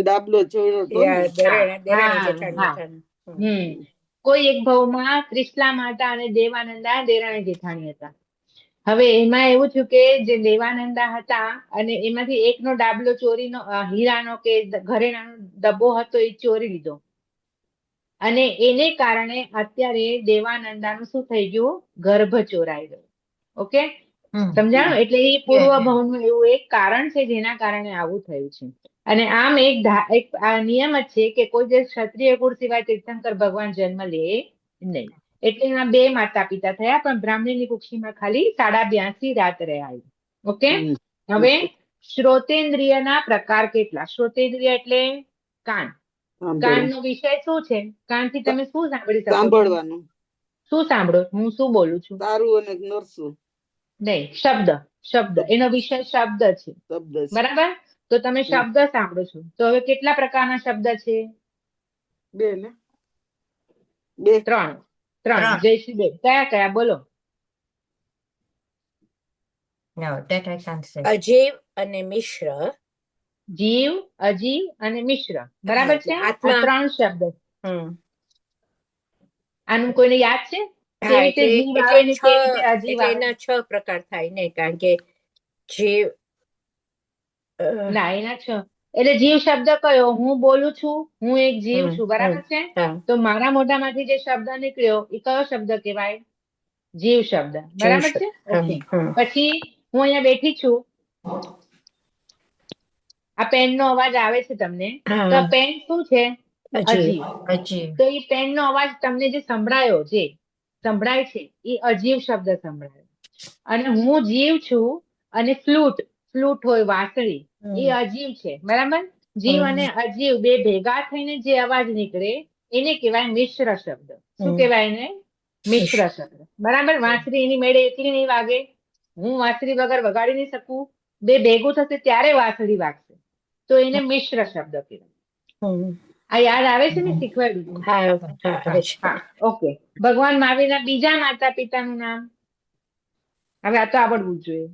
દાબલો જોયો હતો ને. દેરાણી જેઠાણી હતા. કોઈ એક ભાવમાં ત્રિશલા માતા અને દેવાનંદા દેરાણી જેઠાણી હતા. હવે એમાં એવું થયું કે જે દેવાનંદા હતા અને એમાંથી એકનો ડાબલો ચોરીનો હીરાનો કે ઘરેણાનો ડબ્બો હતો એ ચોરી લીધો અને એને કારણે અત્યારે દેવાનંદાનું શું થઈ ગયું, ગર્ભ ચોરાઈ ગયો. ઓકે, સમજાણું? એટલે એ પૂર્વ ભાવનું એવું એક કારણ છે જેના કારણે આવું થયું છે. અને આમ એક નિયમ જ છે કે કોઈ જે ક્ષત્રિય કુળ સિવાય તીર્થંકર ભગવાન જન્મ લે નહીં. એટલે એના બે માતા પિતા થયા, પણ બ્રાહ્મણીની કુક્ષીમાં ખાલી 82 રાત રહ્યા. ઓકે, હવે શ્રોતેન્દ્રિયના પ્રકાર કેટલા? શ્રોતેન્દ્રિય એટલે કાન. કાનનો વિષય શું છે? કાનથી તમે શું સાંભળી શકો છો? સાંભળવાનું. શું સાંભળો? હું શું બોલું છું? તારું અને નરસું. નહીં, શબ્દ. શબ્દ એનો વિષય શબ્દ છે. બરાબર? તો તમે શબ્દ સાંભળો છો. તો હવે કેટલા પ્રકારના શબ્દ છે? ત્રણ. જયશ્રીબેન, કયા કયા બોલો? અજીવ અને મિશ્ર. જીવ, અજીવ અને મિશ્ર. બરાબર છે? આ 3 શબ્દ. આનું કોઈને યાદ છે? કેવી રીતે જીવ આવે ને કેવી રીતે અજીવ આવે? એના 6 પ્રકાર થાય ને, કારણ કે જીવ ના, એના 6. એટલે જીવ શબ્દ કયો? હું બોલું છું, હું એક જીવ છું. બરાબર છે? તો મારા મોઢામાંથી જે શબ્દ નીકળ્યો એ કયો શબ્દ કહેવાય? જીવ શબ્દ. બરાબર છે? પછી હું અહીંયા બેઠી છું, આ પેન નો અવાજ આવે છે તમને, તો પેન શું છે? અજીવ. તો એ પેન નો અવાજ તમને જે સંભળાય છે એ અજીવ શબ્દ સંભળાય. અને હું જીવ છું અને ફ્લૂટ હોય વાંસળી, એ અજીવ છે. બરાબર? જીવ અને અજીવ બે ભેગા થઈને જે અવાજ નીકળે એને કહેવાય મિશ્ર શબ્દ. શું કહેવાય એને? મિશ્ર શબ્દ. બરાબર? વાંસળી એની મેળે એકલી નહીં વાગે, હું વાંસળી વગર વગાડી નહીં શકું, બે ભેગું થશે ત્યારે વાંસળી વાગશે, તો એને મિશ્ર શબ્દ કહેવાય. આ યાદ આવે છે ને? શીખવાડ્યું. ઓકે. ભગવાન મહાવીરના બીજા માતા પિતાનું નામ? હવે આ તો આવડવું જ જોઈએ.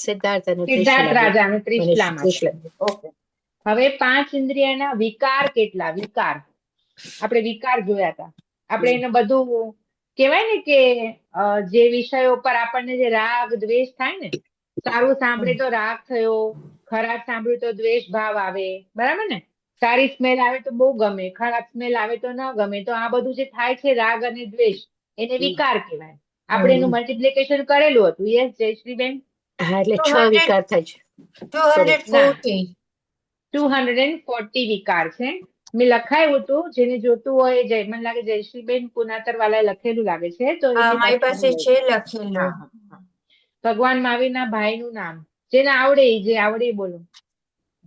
સિદ્ધાર્થ રાજા અને ત્રિશલા માતા. ઓકે. હવે 5 ઇન્દ્રિયના વિકાર કેટલા? વિકાર આપણે વિકાર જોયા હતા. આપણે એને બધું કહેવાય ને કે જે વિષયો પર આપણને જે રાગ દ્વેષ થાય ને, સારું સાંભળે તો રાગ થયો, ખરાબ સાંભળ્યું તો દ્વેષ ભાવ આવે. બરાબર ને? સારી સ્મેલ આવે તો બહુ ગમે, ખરાબ સ્મેલ આવે તો ન ગમે. તો આ બધું જે થાય છે રાગ અને દ્વેષ, એને વિકાર કહેવાય. આપણે એનું મલ્ટીપ્લિકેશન કરેલું હતું. યસ જયશ્રીબેન? એટલે 6 વિકાર થાય છે. 240 વિકાર છે. મેં લખાયું હતું, જેને જોતું હોય મને લાગે જયશ્રીબેન પુનાતર વાળાએ લખેલું લાગે છે. તો મારી પાસે છે લખેલું. ભગવાન મહાવીરના ભાઈનું નામ, જેને આવડે જે આવડે બોલો.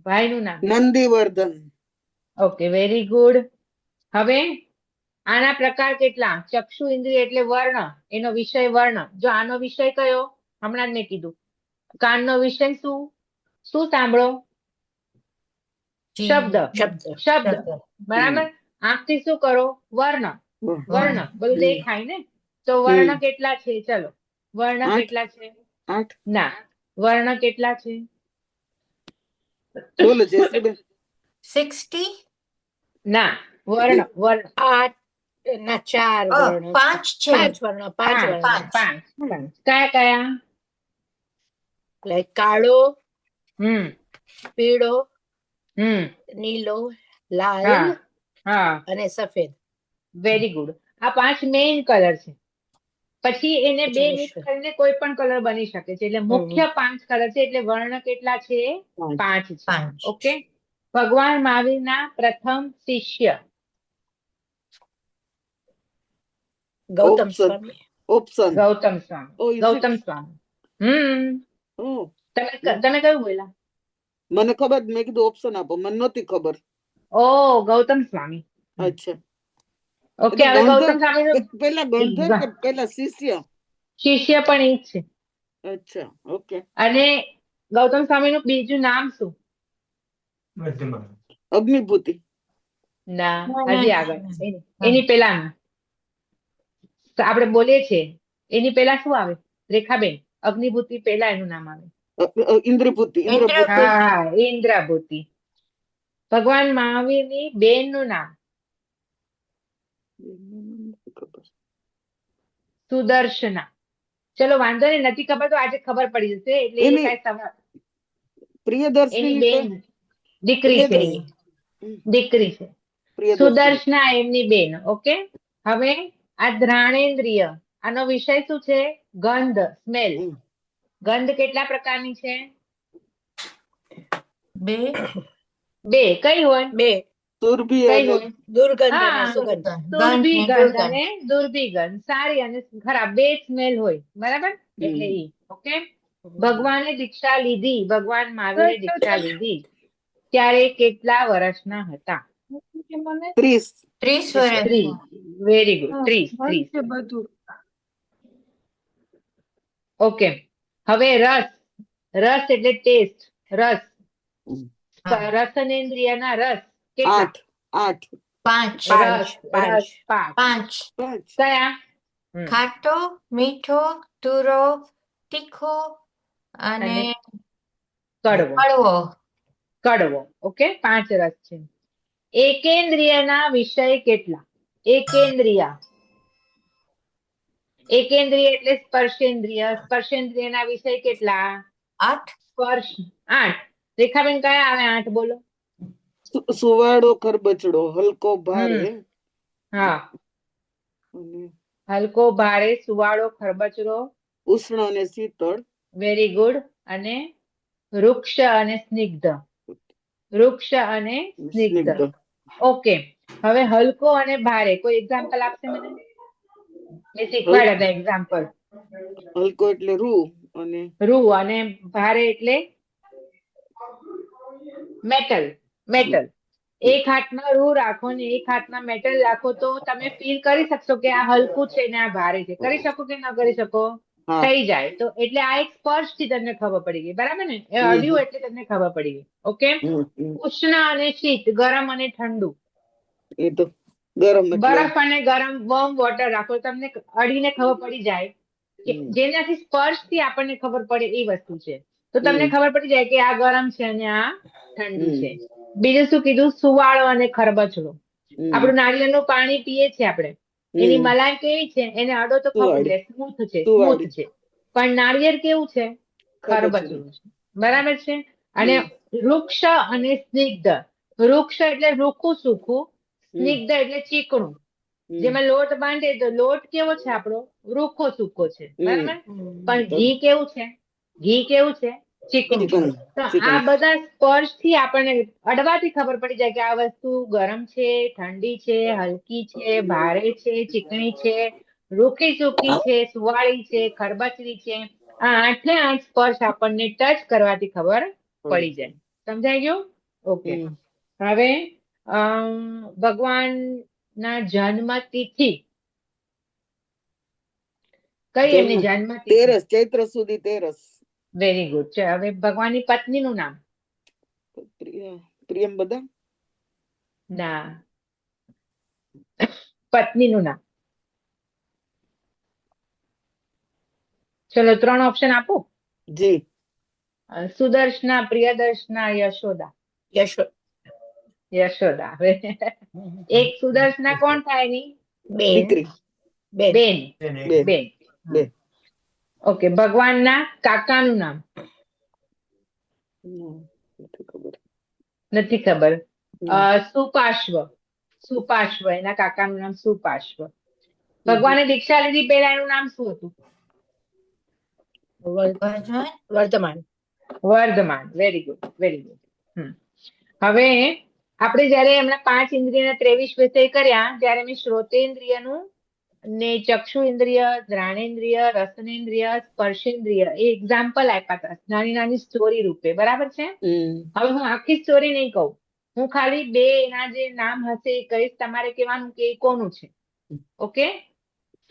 ભાઈનું નામ? નંદીવર્ધન. Okay, very good. હવે આના પ્રકાર કેટલા? ચક્ષુ ઇન્દ્રિય એટલે વર્ણ, એનો વિષય વર્ણ. જો આનો વિષય કયો? હમણાં જ મેં કીધું. કાનનો વિષય શું સાંભળો? શબ્દ. બરાબર? આંખથી શું કરો? વર્ણ. બધું દેખાય ને? તો વર્ણ કેટલા છે? ચલો, વર્ણ કેટલા છે? ના, વર્ણ કેટલા છે? 60? ના, વર્ણ 8 ના 4 વર્ણ. 5 છે. 5 વર્ણ. કયા કયા? કાળો, પીળો, નીલો, લાલ અને સફેદ. Very good. આ 5 મેઇન કલર છે. પછી એને 2 મિક્સ કરીને કોઈ પણ કલર બની શકે છે. એટલે મુખ્ય 5 કલર છે. એટલે વર્ણ કેટલા છે? 5 છે. ઓકે. ભગવાન મહાવીરના પ્રથમ શિષ્ય? ગૌતમ સ્વામી. તમે કયું બોલ્યા? મને ખબર, મેં કીધું ઓપ્શન આપો, મને નહોતી ખબર. ગૌતમ સ્વામી. અચ્છા. ઓકે. હવે ગૌતમ સ્વામી પેલા ગણધર કે પેલા શિષ્ય? શિષ્ય પણ એ જ છે. અચ્છા. ઓકે. અને ગૌતમ સ્વામીનું બીજું નામ શું? અગ્નિભૂતિ. ના, હજી આગળ. એની પેલાનું આપણે બોલીએ છીએ, એની પેલા શું આવે? રેખાબેન, અગ્નિભૂતિ પેલા એનું નામ આવે. ઇન્દ્રભૂતિ. હા, ઇન્દ્રભૂતિ. ભગવાન મહાવીરની બેન નું નામ સુદર્શના. ચલો વાંધો નહીં, નથી ખબર તો આજે ખબર પડી જશે. એટલે એ કાંઈ સવાલ. પ્રિયદર્શિની એની બેન દીકરી છે, દીકરી છે. સુદર્શના એમની બેન. ઓકે, હવે આ ઘ્રાણેન્દ્રિય, આનો વિષય શું છે? ગંધ, સ્મેલ. ગંધ કેટલા પ્રકારની છે? બે. કઈ હોય? સુરભી કઈ અને હોય? દુર્ગંધ અને સુગંધ. સુરભી ગંધ અને દુર્ભી ગંધ, સારી અને ખરાબ, બે સ્મેલ હોય. બરાબર? એટલે ઈ. ઓકે, ભગવાને દીક્ષા લીધી, ભગવાન મહાવીરે દીક્ષા લીધી ત્યારે કેટલા વર્ષના હતા? 30. 30 વર્ષ. Very good, 30. ઓકે, હવે રસ. રસ એટલે ટેસ્ટ, રસ. રસનેન્દ્રિયના રસ કેટલા? 8. 5. રસ 5. કયા? ખાટો, મીઠો, તુરો, તીખો અને કડવો. ઓકે, 5 રસ છે. એકેન્દ્રિયના વિષય કેટલા? એકેન્દ્રિય એટલે સ્પર્શેન્દ્રિય. સ્પર્શેન્દ્રિયના વિષય કેટલા? 8. સ્પર્શ 8. રેખાબેન કયા આવે 8? બોલો. સુવાળો, ખરબચડો, હલકો, ભારે. હા, હલકો, ભારે, સુવાળો, ખરબચડો, ઉષ્ણ અને શીતળ. Very good. અને વૃક્ષ અને સ્નિગ્ધ. ઓકે, હવે હલકો અને ભારે, કોઈ એક્ઝામ્પલ આપશે મને? મેં શીખવાડ્યા હતા એક્ઝામ્પલ. હલકો એટલે રૂ અને ભારે એટલે મેટલ. એક હાથમાં રૂ રાખો ને એક હાથમાં મેટલ રાખો તો તમે ફીલ કરી શકશો કે આ હલકું છે ને આ ભારે છે. કરી શકો કે ન કરી શકો? થઈ જાય તો. એટલે આ એક સ્પર્શથી તમને ખબર પડી ગઈ. બરાબર ને? એ અડ્યું એટલે તમને ખબર પડી ગઈ. ઓકે, ઉષ્ણ અને શીત, ગરમ અને ઠંડુ. એ તો ગરમ. બરફ અને ગરમ વોર્મ વોટર રાખો, તમને અડીને ખબર પડી જાય કે જેનાથી સ્પર્શથી આપણને ખબર પડે એ વસ્તુ છે. તો તમને ખબર પડી જાય કે આ ગરમ છે અને આ ઠંડુ છે. બીજું શું કીધું? સુવાળો અને ખરબચડો. આપણું નારિયેળનું પાણી પીએ છીએ આપણે, એની મલાઈ કેવી છે? એને અડો તો ખબર પડી જાય, સ્મૂથ છે. પણ નારિયેળ કેવું છે? ખરબચડું છે. બરાબર છે? અને વૃક્ષ અને સ્નિગ્ધ. વૃક્ષ એટલે રૂખું સૂકું, સ્નિગ્ધ એટલે ચીકણું. જેમાં લોટ બાંધે તો લોટ કેવો છે આપણો? રૂખો સૂકો છે. બરાબર? પણ ઘી કેવું છે? ચીકણું. તો આ બધા સ્પર્શથી આપણને અડવાથી ખબર પડી જાય કે આ વસ્તુ ગરમ છે, ઠંડી છે, હલકી છે, ભારે છે, ચીકણી છે, રૂખી સૂકી છે, સુવાળી છે, ખરબચડી છે. આ 8 સ્પર્શ આપણને ટચ કરવાથી ખબર પડી જાય. સમજાઈ ગયું? ઓકે, હવે ભગવાન ના જન્મ તિથિ કઈ? એમની જન્મ તિથિ 13 ચૈત્ર સુધી 13. Very good. હવે ભગવાનની પત્ની નું નામ? પ્રિયંબદા. ના, પત્ની નું નામ. ચલો 3 ઓપ્શન આપો. જી. સુદર્શના, પ્રિયદર્શના, યશોદા. યશોદા. એક સુદર્શના કોણ થાય? ની બેન. ઓકે, ભગવાનના કાકાનું નામ? નથી ખબર. સુપાર્શ્વ. એના કાકાનું નામ સુપાર્શ્વ. ભગવાને દીક્ષા લીધી પહેલા એનું નામ શું હતું? વર્ધમાન. Very good. હવે આપણે જયારે હમણાં 5 ઇન્દ્રિયના 23 વિષય કર્યા ત્યારે મેં શ્રોતેન્દ્રિયનું ને ચક્ષુ ઇન્દ્રિય, ઘ્રાણેન્દ્રિય, રસનેન્દ્રિય, સ્પર્શેન્દ્રિય એ એક્ઝામ્પલ આપ્યા હતા નાની સ્ટોરી રૂપે. બરાબર છે? હવે હું આખી સ્ટોરી નહીં કહું, હું ખાલી 2 એના જે નામ હશે એ કહીશ. તમારે કહેવાનું કે એ કોનું છે. ઓકે,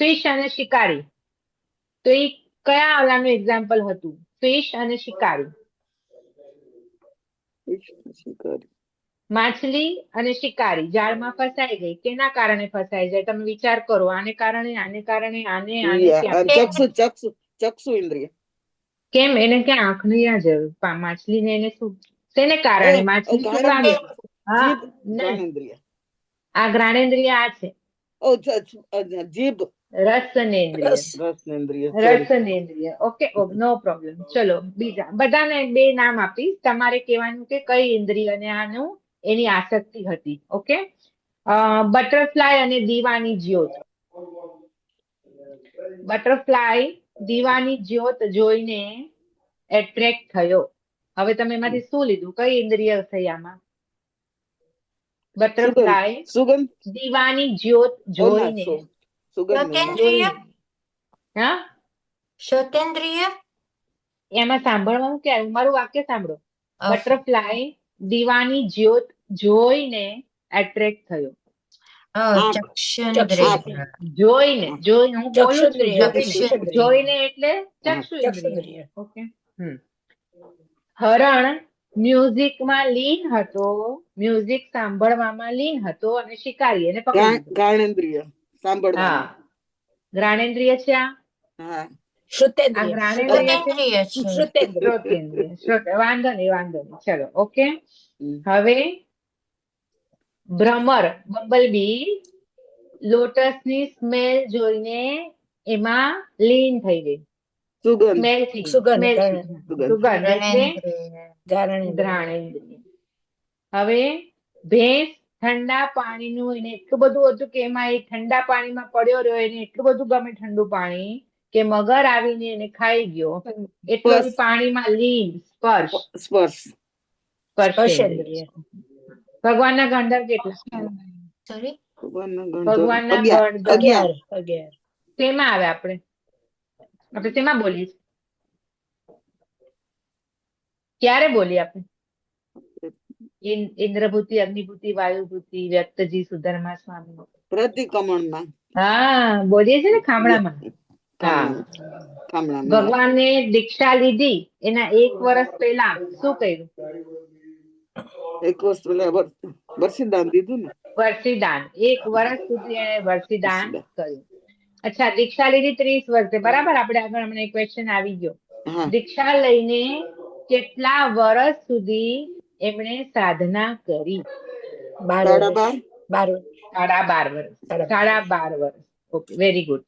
ફિશ અને શિકારી. તો એ કયા ઓલાનું એક્ઝામ્પલ હતું? ફિશ અને શિકારી. માછલી અને શિકારી જાળમાં ફસાઈ ગઈ. કેના કારણે ફસાઈ જાય? તમે વિચાર કરો. આને કારણે, આને. ચક્ષુ ઇન્દ્રિય. કેમ એને ક્યાં આંખની ના જરૂર માછલીને એને શું શેને કારણે માછલી શું કામ ઘાણેન્દ્રિય. હા જીભ નહીં ઘાણેન્દ્રિય. આ જ્ઞાનેન્દ્રિય આ છે જીભ રસનેન્દ્રિય રસ રસનેન્દ્રિય. સોરી. રસનેન્દ્રિય ઓકે નો પ્રોબ્લેમ ચલો બીજા બધાને બે નામ આપીશ તમારે કહેવાનું કે કઈ ઇન્દ્રિયને આનું એની આસક્તિ હતી ઓકે બટરફ્લાય અને દીવાની જ્યોત બટરફ્લાય દીવાની જ્યોત જોઈને એટ્રેક્ટ થયો હવે તમે એમાંથી શું લીધું કઈ ઇન્દ્રિય થઈ આમાં બટરફ્લાય સુગંધ. દીવાની જ્યોત જોઈને સુગંધ નહીં. શ્રોતેન્દ્રિય હા શ્રોતેન્દ્રિય એમાં સાંભળવાનું કે મારું વાક્ય સાંભળો Okay. બટરફ્લાય દીવાની જ્યોત જોઈને એટ્રેક્ટ થયો ચક્ષુન્દ્રિય જોઈને હું બોલું છું ચક્ષુન્દ્રિય. જોઈને જોઈને એટલે ચક્ષુ ઇન્દ્રિય ચક્ષુન્દ્રિય. ઓકે હરણ મ્યુઝિકમાં લીન હતો મ્યુઝિક સાંભળવામાં લીન હતો અને શિકારી એને પકડી લીધો. ઘાણેન્દ્રિય. સાંભળવા. હા જ્ઞાનેન્દ્રિય છે આ હા. શ્રુતેન્દ્રિય. આ જ્ઞાનેન્દ્રિય છે શ્રોતેન્દ્રિય છે શ્રુતેન્દ્રિય. શ્રોતેન્દ્રિય વાંધો નહીં ચલો ઓકે હમ. હવે ભ્રમર બમ્બલબી લોટસની સ્મેલ જોઈને એમાં લીન થઈ ગઈ સુગંધ. સ્મેલ થી સુગંધ, smell થી. સુગંધ. સુગંધ એટલે ઘ્રાણેન્દ્રિય ઘ્રાણેન્દ્રિય. ઘ્રાણેન્દ્રિય હવે ભેંસ ઠંડા પાણીનું એને એટલું બધું હતું કે એમાં એ ઠંડા પાણીમાં પડ્યો રહ્યો એને એટલું બધું ગમે ઠંડુ પાણી કે મગર આવીને એને ખાઈ ગયો એટલું સ્પર્શ. પાણીમાં લીન સ્પર્શ સ્પર્શ. સ્પર્શેન્દ્રિય ભગવાનના ગંધર્વ કેટલા સોરી ભગવાનના ગંધર્વ 11. શેમાં આવે આપણે શેમાં બોલીએ છીએ? ક્યારે બોલીએ આપણે ઇન્દ્રભૂતિ અગ્નિભૂતિ વાયુભૂતિ વ્યક્તજી સુધર્મા સ્વામી પ્રતિક્રમણમાં. હા બોલીએ છીએ ને ખામણામાં હા ખામણામાં. ભગવાને દીક્ષા લીધી એના 1 વર્ષ પહેલા શું કર્યું એક વર્ષ પહેલા વર્ષીદાન દીધું ને. વર્ષીદાન 1 વર્ષ સુધી એને વર્ષીદાન કર્યું અચ્છા દીક્ષા લીધી 30 વર્ષે બરાબર આપણે આગળ હમણાં ક્વેશ્ચન આવી ગયો હા. દીક્ષા લઈને કેટલા વર્ષ સુધી એમણે સાધના કરી 12 12. સાડા 12 વર્ષ ઓકે વેરી ગુડ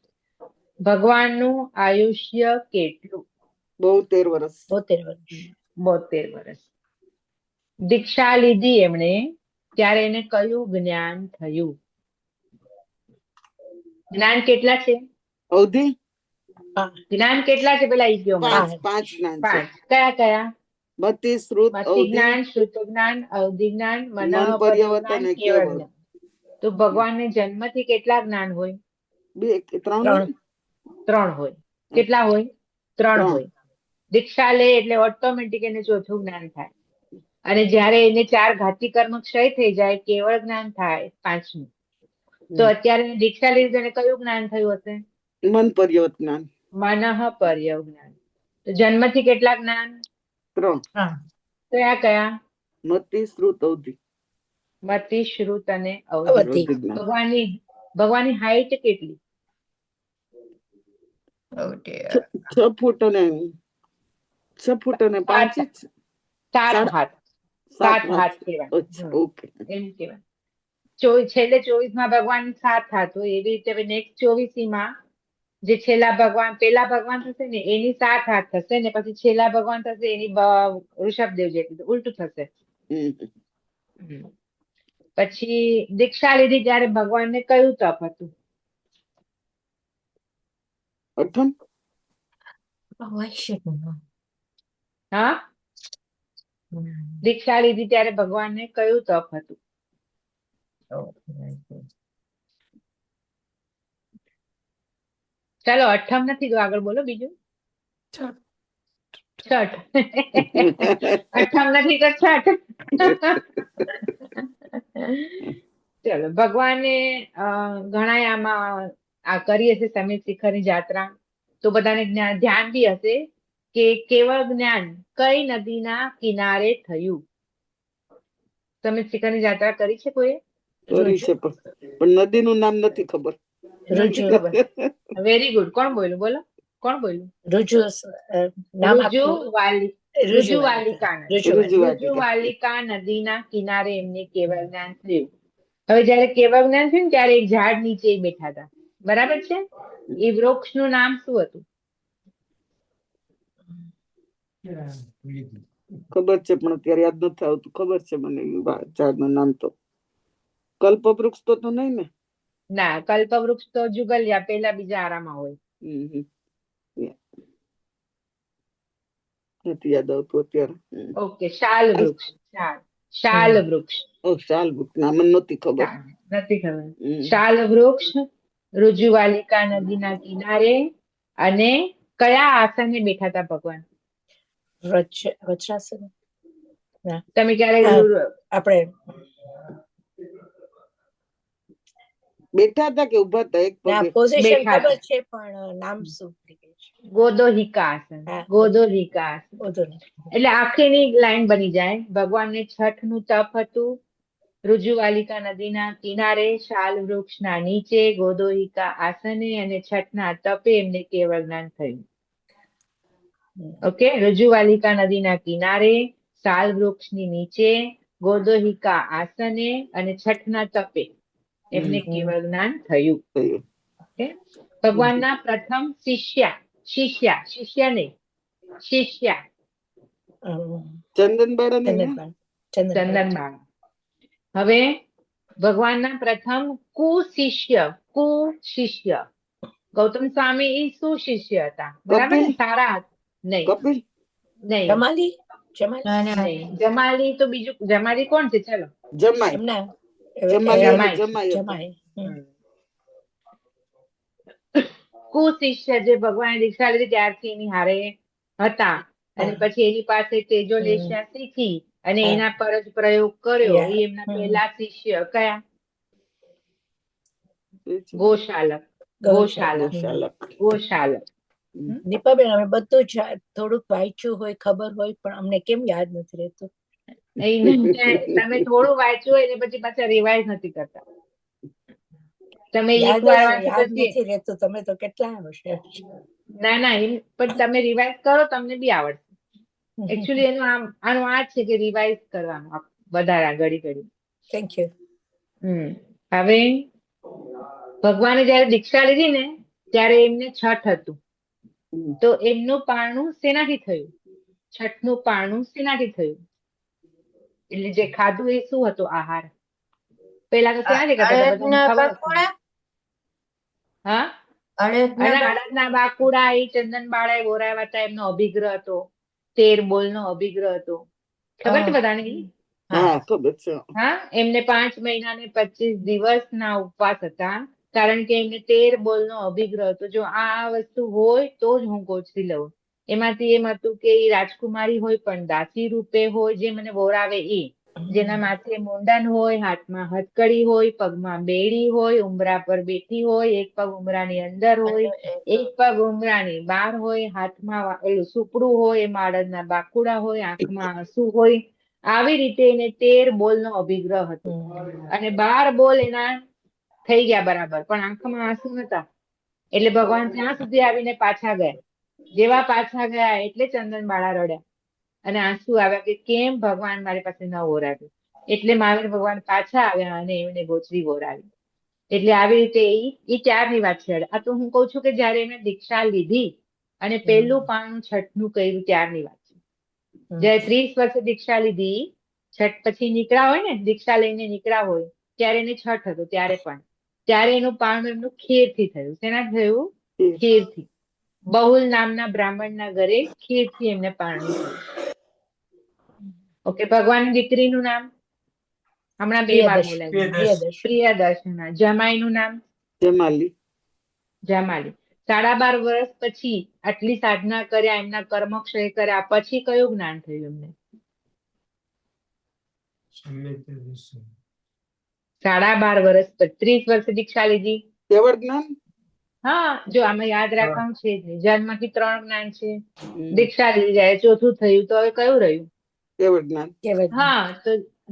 ભગવાનનું આયુષ્ય કેટલું 72 વર્ષ. 72 વર્ષ. 72 વર્ષ દીક્ષા લીધી એમણે ત્યારે એને કયું જ્ઞાન થયું જ્ઞાન કેટલા છે અવધિ જ્ઞાન કેટલા છે પેલા ઈ ગયો મને. 5 જ્ઞાન છે. 5 કયા મતિ શ્રુત મતિ અવધિ જ્ઞાન શ્રુત જ્ઞાન અવધિ જ્ઞાન મન મન પર્યવર્તન જ્ઞાન અને કેવળ કેવળ. જ્ઞાન તો ભગવાનને જન્મથી કેટલા જ્ઞાન હોય 3 3 હોય કેટલા હોય 3 ત્રણ. હોય દીક્ષા લે એટલે ઓટોમેટિક એને ચોથું જ્ઞાન થાય અને જ્યારે એને 4 ઘાતી કર્મ ક્ષય થઈ જાય કેવળ જ્ઞાન થાય 5મું તો અત્યારે એને દીક્ષા લીધી એને કયું જ્ઞાન થયું હશે મન પર્યવર્તન જ્ઞાન. મનઃ પર્યવ જ્ઞાન તો જન્મથી કેટલા જ્ઞાન 3 કયા મતિ શ્રુત અવધિ. મતિ શ્રુત અને અવધિ. અવધિ ભગવાનની હાઈટ કેટલી 6 ફૂટ અને 5 ઇંચ. 7 હાથ 7 હાથ કહેવાય અચ્છા ઓકે. એમ કહેવાય છેલ્લે 24 માં ભગવાન 7 હાથ હોય એવી રીતે હવે નેક્સ્ટ 24 માં જે છેલ્લા ભગવાન પેલા ભગવાન થશે ને એની 7 હાથ થશે ને પછી છેલ્લા ભગવાન થશે એની ઋષભદેવ જેટલી ઉલટું થશે પછી દીક્ષા લીધી ત્યારે ભગવાનને કયું તપ હતું અઠમ. હા દીક્ષા લીધી ત્યારે ભગવાનને કયું તપ હતું ચાલો અઠમ નથી તો આગળ બોલો બીજું છઠ અઠમ નથી તો છઠ ચલો ભગવાને ઘણા આમાં આ કરીએ છે સમિત શિખરની જાત્રા તો બધાને ધ્યાન બી હશે કે કેવળ જ્ઞાન કઈ નદીના કિનારે થયું સમિત શિખરની જાત્રા કરી છે કોઈ કરી છે પણ નદીનું નામ નથી ખબર. વેરી ગુડ કોણ બોલો કોણ બોલ્યું? રુજુ નામ આખું રુજુવાલિકા રુજુવાલિકા. રુજુવાલિકા નદીના કિનારે એમને કેવળ જ્ઞાન થયું. હવે જયારે કેવળ જ્ઞાન થયું ને ત્યારે એક ઝાડ નીચે ઈ બેઠા હતા, બરાબર છે? એ વૃક્ષનું નામ શું હતું? ખબર છે પણ અત્યારે યાદ નથી આવતું. ખબર છે મને ઈ ઝાડનું નામ તો. કલ્પવૃક્ષ તો નહીં ને? ના, કલ્પવૃક્ષ તો જુગલિયા પેલા બીજા આરામાં હોય. નથી યાદ આવતું અત્યારે. ઓકે, શાલ વૃક્ષ. શાલ વૃક્ષ. શાલ વૃક્ષ નામ જ નહોતી ખબર. નથી ખબર. શાલ વૃક્ષ રુજુવાલિકા નદીના કિનારે. અને કયા આસને બેઠા હતા ભગવાન? વજ્રાસન. તમે ક્યારે આપણે બેઠા હતા કે ઉભા હતા? એક પગે પોઝિશન ખબર છે પણ નામ શું? ગોદોહિકા આસન. ગોદોહિકા આસન એટલે આખીની લાઈન બની જાય. ભગવાનને છઠ નું તપ હતું. રુજુવાલિકા નદીના કિનારે શાલ વૃક્ષના નીચે ગોદોહિકા આસને અને છઠના તપે એમને કેવળ જ્ઞાન થયું. ઓકે, રુજુવાલિકા નદીના કિનારે શાલ વૃક્ષની નીચે ગોદોહિકા આસને અને છઠના તપે એમને કેવળ જ્ઞાન થયું. ઓકે, ભગવાનના પ્રથમ શિષ્ય ચંદનબાળા. હવે ભગવાનના પ્રથમ કુશિષ્ય ગૌતમ સ્વામી એ શું શિષ્ય હતા? બરાબર ને? સારા નહીં. જમાલી તો બીજું. જમાલી કોણ છે? ચલો, જમાઈ. કુશિષ્ય જે ભગવાન દીક્ષા લીધી ત્યારથી એની હારે હતા અને પછી એની પાસે તેજોલેશિયા શીખી અને એના પર જ પ્રયોગ કર્યો. એ એમના પહેલા શિષ્ય કયા? ગોશાલક. દીપાબેન, અમે બધું થોડુંક વાંચ્યું હોય, ખબર હોય, પણ અમને કેમ યાદ નથી રહેતું? તમે થોડું વાંચ્યું હોય ને પછી પાછા રિવાઇઝ નથી કરતા. તમે યાદ નથી રહેતું. તમે તો કેટલા હોશિયાર છો. ના પણ તમે રિવાઇઝ કરો, તમને બી આવડશે. એકચ્યુઅલી એનું આનું આ છે કે રિવાઇઝ કરવાનું વધારે ઘડી. Thank you. હવે ભગવાને જયારે દીક્ષા લીધી ને ત્યારે એમને છઠ હતું. તો એમનું પારણું શેનાથી થયું? છઠનું પારણું શેનાથી થયું? એટલે જે ખાધું એ શું હતો આહાર? પેલા તો શેનાથી ખાતા? હા, અડદના બાકુડા. એ ચંદનબાળાએ બોરાવ્યા હતા. એમનો અભિગ્રહ હતો. 13 બોલનો અભિગ્રહ હતો. ખબર છે બધાને? હા, એમને 5 મહિના ને 25 દિવસના ઉપવાસ હતા. કારણ કે એમને 13 બોલનો અભિગ્રહ હતો. જો આ વસ્તુ હોય તો જ હું ગોચરી લઉં. એમાંથી એમ હતું કે એ રાજકુમારી હોય પણ દાસી રૂપે હોય, જે મને બોરાવે એ. જેના માથે મુંડન હોય, હાથમાં હથકડી હોય, પગમાં બેડી હોય, ઉંબરા પર બેઠી હોય, એક પગ ઉંબરાની અંદર હોય, એક પગ ઉંબરાની બહાર હોય, હાથમાં સુપડું હોય, એમાં અડદના બાકુડા હોય, આંખમાં આંસુ હોય. આવી રીતે એને 13 બોલનો અભિગ્રહ હતો. અને 12 બોલ એના થઈ ગયા બરાબર, પણ આંખમાં આંસુ નતા. એટલે ભગવાન ત્યાં સુધી આવીને પાછા ગયા. જેવા પાછા ગયા એટલે ચંદનબાળા રડ્યા અને આંસુ આવ્યા કે કેમ ભગવાન મારી પાસે ન ઓરાવ્યું. એટલે મહાવીર ભગવાન પાછા આવ્યા અને એમને ગોચરી ઓરાવી. એટલે આવી રીતે એ ત્યારની વાત છે. આ તો હું કઉ છું કે જયારે એમને દીક્ષા લીધી અને પહેલું પારણું છઠનું કર્યું ત્યારની વાત છે. જયારે 30 વર્ષે દીક્ષા લીધી, છઠ પછી નીકળ્યા હોય ને, દીક્ષા લઈને નીકળ્યા હોય ત્યારે એને છઠ હતો. ત્યારે એનું પારણું એમનું ખીરથી થયું. શેના થયું? ખીરથી. બહુલ નામના બ્રાહ્મણના ઘરે ખીરથી એમને પારણું થયું. ઓકે, ભગવાનની દીકરીનું નામ હમણાં 2 વાર બોલાવ્યું. પ્રિયદર્શના. જમાઈનું નામ? જમાલી. 12.5 વર્ષ પછી આટલી સાધના કર્યા, એમના કર્મક્ષય કર્યા પછી કયું જ્ઞાન થયું એમને? 12.5 વર્ષ પછી. 30 વર્ષે દીક્ષા લીધી. કેવળ જ્ઞાન. હા, જો આમાં યાદ રાખવાનું છે. જન્મથી 3 જ્ઞાન છે. દીક્ષા લીધી જાય 4થું થયું તો હવે કયું રહ્યું? કેવળ જ્ઞાન. હા,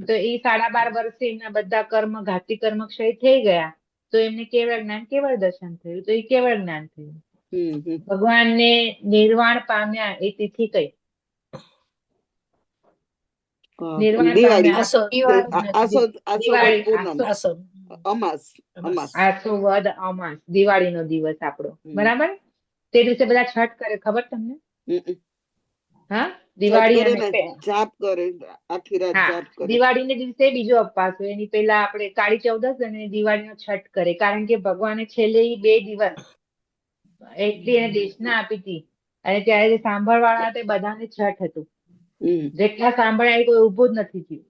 તો એ 12.5 વર્ષે એમના બધા કર્મ, ઘાતી કર્મ ક્ષય થઈ ગયા તો એમને કેવળ જ્ઞાન, કેવળ દર્શન થયું. તો એ કેવળ જ્ઞાન થયું. ભગવાનને નિર્વાણ પામ્યા એ તિથિ કઈ? નિર્વાણ દિવાળી, પામ્યા આસો દિવાળી, પૂનમ, આસો અમાસ, અમાસ. આસો વદ અમાસ, દિવાળીનો દિવસ આપણો, બરાબર? તે દિવસે બધા છઠ કરે, ખબર તમને? હા, દિવાળી કરે અને ને, જાપ કરે, આખી રાત હા, જાપ કરે. દિવાળીને દિવસે બીજો ઉપવાસ હોય. એની પહેલા આપણે કાળી ચૌદસ અને દિવાળીનો છઠ કરે, કારણ કે ભગવાને છેલ્લે ઈ 2 દિવસ એટલી એને દેશના આપી હતી. અને ત્યારે જે સાંભળવાળા હતા એ બધાને છઠ હતું. જેટલા સાંભળ્યા એ કોઈ ઊભું જ નથી થયું.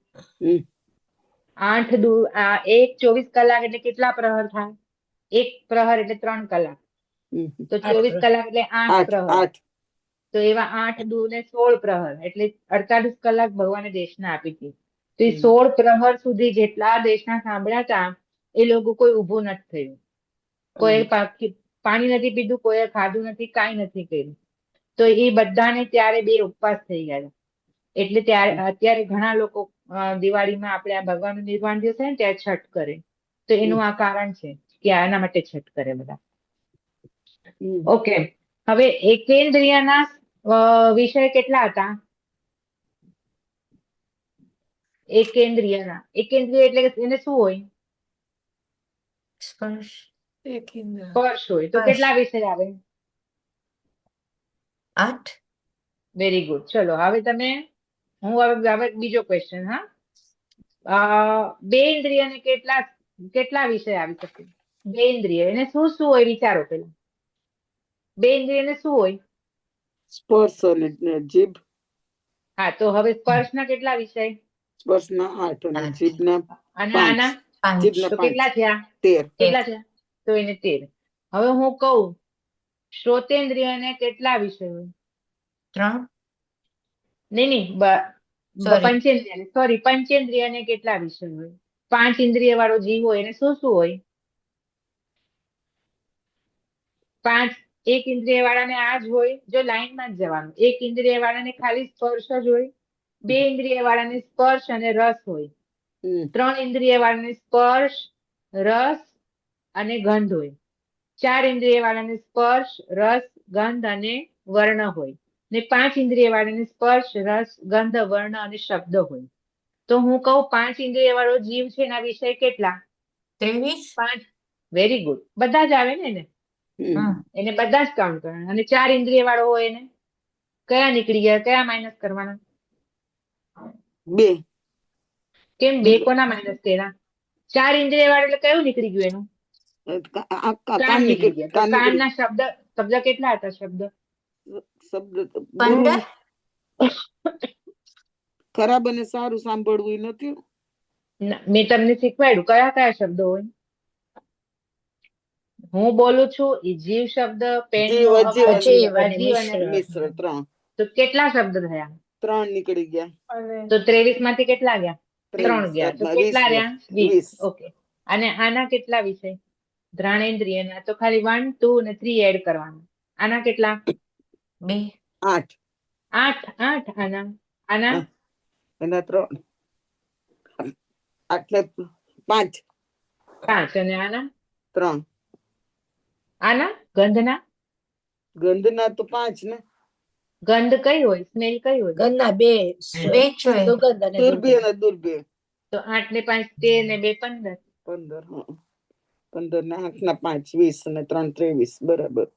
1 24 કલાક એટલે કેટલા પ્રહર થાય? 1 પ્રહર એટલે 3 કલાક, તો 24 કલાક એટલે 8 પ્રહર. તો એવા 8 દુ ને 16 પ્રહર એટલે 48 કલાક ભગવાને દેશના આપી હતી. તો એ 16 પ્રહર સુધી જેટલા દેશના સાંભળ્યા હતા એ લોકો કોઈ ઊભું નથી થયું, કોઈ પાણી નથી પીધું, કોઈ ખાધું નથી, કાંઈ નથી કર્યું. તો એ બધાને ત્યારે 2 ઉપવાસ થઈ ગયા. એટલે અત્યારે ઘણા લોકો દિવાળીમાં આપણે આ ભગવાનનું નિર્વાણ દિવસ હોય ને ત્યારે છઠ કરે. તો એનું આ કારણ છે કે આના માટે છઠ કરે બધા. ઓકે, હવે એકેન્દ્રિયના વિષય કેટલા હતા? એકેન્દ્રિય એટલે કે એને શું હોય? સ્પર્શ. સ્પર્શ હોય. તો કેટલા વિષય આવે? 8. Very good. ચલો હવે હવે બીજો ક્વેશ્ચન. હા, 2 ઇન્દ્રિયને કેટલા વિષય આવી શકે? 2 ઇન્દ્રિય એને શું શું હોય વિચારો પેલા. 2 ઇન્દ્રિયને શું હોય? સ્પર્શ અને જીભ. હા, તો હવે સ્પર્શના કેટલા વિષય? સ્પર્શના 8 અને જીભના અને 5. આના જીભના તો 5. કેટલા થયા? 13. કેટલા થયા? તો એને 13. હવે હું કહું શ્રોતેન્દ્રિયને કેટલા વિષય હોય? 3. નહીં, પંચેન્દ્રિયને કેટલા વિષય હોય? 5 ઇન્દ્રિય વાળો જીવ હોય એને શું શું હોય? 1 ઇન્દ્રિય વાળાને આ જ હોય. જો લાઈનમાં જ જવાનું. 1 ઇન્દ્રિય વાળાને ખાલી સ્પર્શ જ હોય. 2 ઇન્દ્રિય વાળાને સ્પર્શ અને રસ હોય. 3 ઇન્દ્રિય વાળાને સ્પર્શ, રસ અને ગંધ હોય. 4 ઇન્દ્રિય વાળાને સ્પર્શ, રસ, ગંધ અને વર્ણ હોય. ને 5 ઇન્દ્રિય વાળાને સ્પર્શ, રસ, ગંધ, વર્ણ અને શબ્દ હોય. તો હું કહું 5 ઇન્દ્રિય વાળો જીવ છે એના વિષય કેટલા? 23. 5. Very good. બધા જ આવે ને એને બધા જ કાઉન્ટ કરવાના. અને 4 ઇન્દ્રિય વાળો હોય એને કયા નીકળી ગયા? કયા માઇનસ કરવાના? 2. કેમ 2 કોના માઇનસ કર્યા? 4 ઇન્દ્રિય વાળો એટલે કયું નીકળી ગયું એનું? કાન નીકળી ગયા. તો કાનના શબ્દ કેટલા હતા? શબ્દ 15. ખરાબ અને સારું સાંભળવું એ નથી. મેં તમને શીખવાડ્યું કયા કયા શબ્દો હોય. હું બોલું છું એ જીવ શબ્દ, પેનનો અજીવ અને અજીવ અને મિશ્ર 3. તો કેટલા શબ્દ થયા? 3 નીકળી ગયા. તો 23 માંથી કેટલા ગયા? 3 ગયા. તો કેટલા રહ્યા? 20. ઓકે. અને આના કેટલા વિષય? ઘ્રાણેન્દ્રિયના તો ખાલી 1, 2 અને 3 એડ કરવાના. આના કેટલા? 2. 8. 8. આના એના 3 એટલે 5. 5. અને આના 3. આના ગંધના તો 5 ને. ગંધ કઈ હોય? સ્મેલ કઈ હોય? ગંધના 2 સુગંધ અને દુર્ભે. તો 8 ને 5 13 ને 2 15. 15 ને 8 ના 5 20 અને 3 23. બરાબર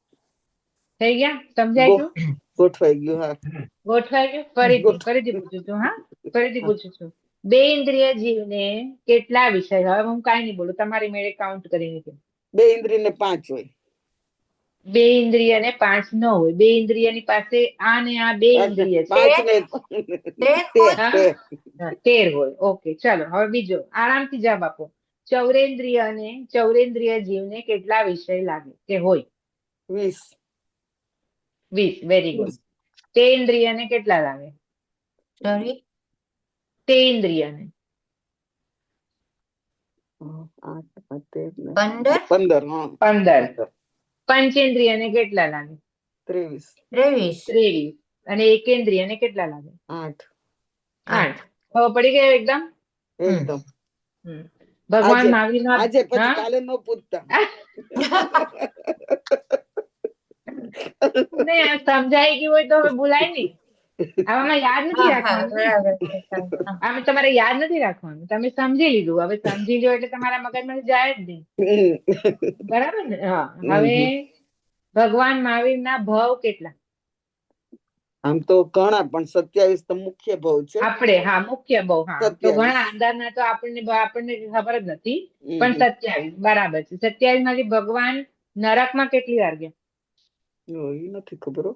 થઈ ગયા? સમજાય ગયું? ગોઠવાઈ ગયું. હા, ગોઠવાઈ ગયું. ફરીથી પૂછું છું. હા, ફરીથી પૂછું છું. 2 ઇન્દ્રિય જીવને કેટલા વિષય? હવે હું કાંઈ નહીં બોલું, તમારી મેળે કાઉન્ટ કરીને કહો. 2 ઇન્દ્રિય ને 5 હોય. 2 ઇન્દ્રિય ને 5 ન હોય. 2 ઇન્દ્રિયની પાસે આ ને આ 2 ઇન્દ્રિય છે. 13 હોય. ઓકે, ચાલો હવે બીજો આરામથી જવાબ આપો. ચૌરેન્દ્રિય જીવને કેટલા વિષય લાગે કે હોય? 20. 20. Very good. તે ઇન્દ્રિયને કેટલા લાગે? Sorry. તે ઇન્દ્રિયને 15. 15. પંચેન્દ્રિયને કેટલા લાગે? 23. અને એકેન્દ્રિયને કેટલા લાગે? 8. ખબર પડી ગયો એકદમ? ભગવાન મહાવીર આજે પછી કાલે ન પૂછતા. નહીં, આ સમજાઈ ગયું હોય તો હવે ભૂલાય નહીં. આમાં યાદ નથી હા હા રાખવાનું ને. બરાબર છે ચાલો. હા. આમાં તમારે યાદ નથી રાખવાનું, તમે સમજી લીધું. હવે સમજી લો એટલે તમારા મગજમાંથી જાય જ નહીં. બરાબર ને? હા. હવે ભગવાન મહાવીરના ભાવ કેટલા? આમ તો ઘણા, પણ 27 તો મુખ્ય ભાવ છે. હા, મુખ્ય ભાવ. હા, તો 27. ઘણા અંદરના તો આપણને ખબર જ નથી, પણ 27 બરાબર છે. 27 માંથી ભગવાન નરકમાં કેટલી વાર ગયા? એ નથી ખબર હો.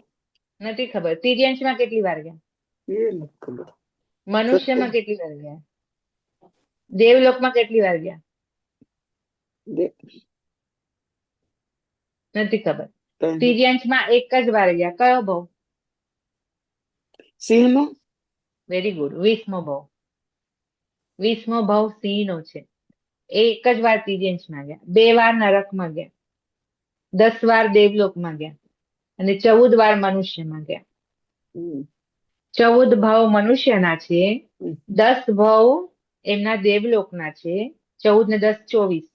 નથી ખબર. તિર્યંશમાં કેટલી વાર ગયા? એ નથી ખબર. મનુષ્યમાં કેટલી વાર ગયા? દેવલોકમાં કેટલી વાર ગયા? નથી ખબર. તિર્યંશમાં એક જ વાર ગયા. કયો ભાવ? સિંહનો. Very good. 20મો ભાવ. 20મો ભાવ સિંહનો છે. એ એક જ વાર તિર્યંશમાં ગયા, 2 વાર નરકમાં ગયા, 10 વાર દેવલોકમાં ગયા અને 14 વાર મનુષ્યમાં ગયા. 14 ભાવ મનુષ્યના છે, 10 ભાવ એમના દેવલોકના છે. 14 ને 10 24.